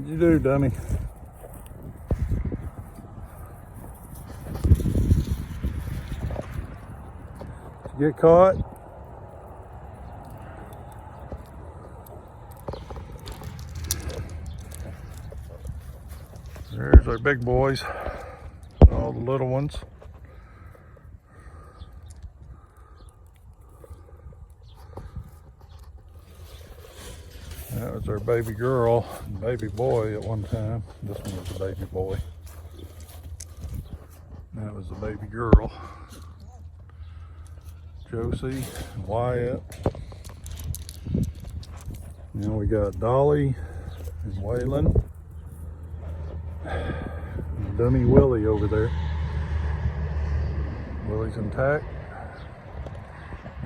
What'd you do, dummy? Did you get caught? There's our big boys, all the little ones. That was our baby girl and baby boy at one time. This one was a baby boy. That was the baby girl. Josie and Wyatt. Now we got Dolly and Waylon. And dummy Willie over there. Willie's intact.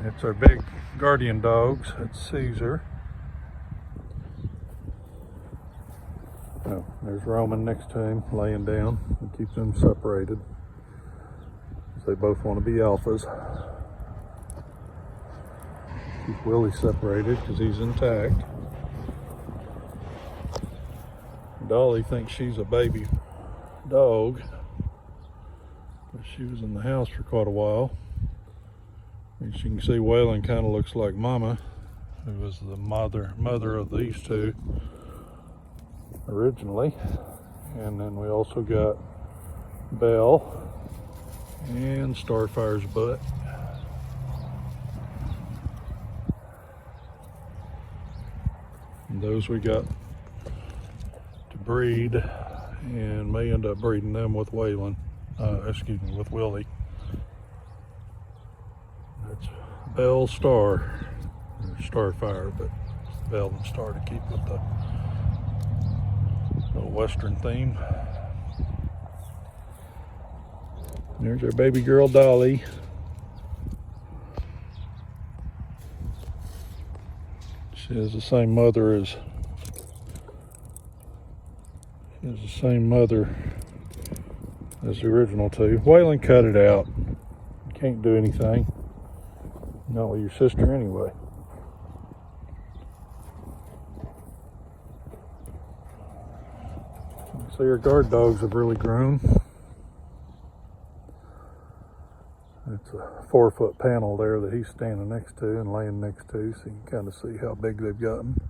It's our big guardian dogs. It's Caesar. Oh, there's Roman next to him, laying down. We keep them separated. They both want to be alphas. Keep Willie separated because he's intact. Dolly thinks she's a baby dog, but she was in the house for quite a while. As you can see, Waylon kind of looks like Mama, who was the mother of these two originally. And then we also got Belle and Starfire's butt. And those we got to breed, and may end up breeding them with Waylon, with Willie. That's Belle Star, or Starfire, but Belle and Star to keep with the little Western theme. There's our baby girl Dolly. She has the same mother as the original two. Waylon cut it out. Can't do anything. Not with your sister anyway. See, our guard dogs have really grown. It's a 4-foot panel there that he's standing next to and laying next to, so you can kind of see how big they've gotten.